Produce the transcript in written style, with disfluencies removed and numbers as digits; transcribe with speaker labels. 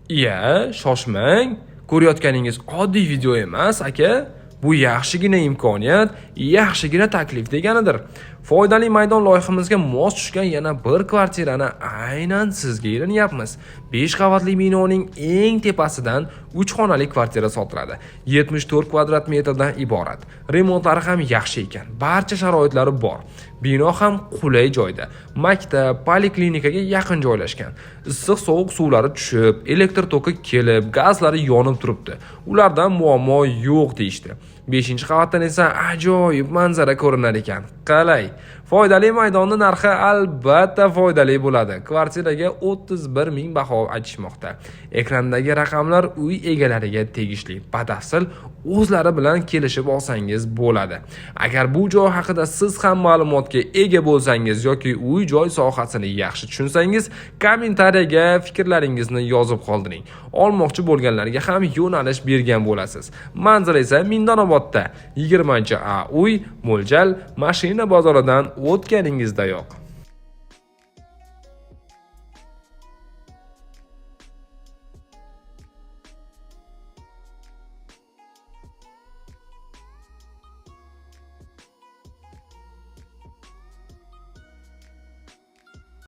Speaker 1: Iya, shoshmang. Ko'rayotganingiz oddiy video emas, aka. Bu yaxshigina imkoniyat, yaxshigina taklif deganidir. Foydali maydon loyihamizga mos tushgan yana bir kvartirani aynan sizga ilinyapmiz. 5 qavatli binoning eng tepasidan 3 xonali kvartira sotiladi. 74 kvadrat metrdan iborat. Remontlari ham yaxshi ekan. Barcha sharoitlari bor. Bino ham qulay joyda. Maktab, poliklinikaga yaqin joylashgan. Issiq sovuq suvlari tushib, elektr toki kelib, gazlari yonib turibdi. Ulardan muammo yo'q deyishdi. 5-qavatdan esa ajoyib manzara ko'rinar ekan. Qalay. Foydali maydonning narxi albatta foydali bo'ladi. Kvartiraga 31 ming baho aytishmoqda. Ekrandagi raqamlar uy egalariga tegishli. Batafsil o'zlari bilan kelishib olsangiz bo'ladi. Agar bu joy haqida siz ham ma'lumotga ega bo'lsangiz yoki uy joy sohasini yaxshi tushunsangiz, kommentariyaga fikrlaringizni yozib qoldiring. Olmoqchi bo'lganlarga ham yo'nalish bergan bo'lasiz. Manzil esa Mindonobodda 20A uy, mo'ljal mashina bozoridan o'tganingizda yo'q.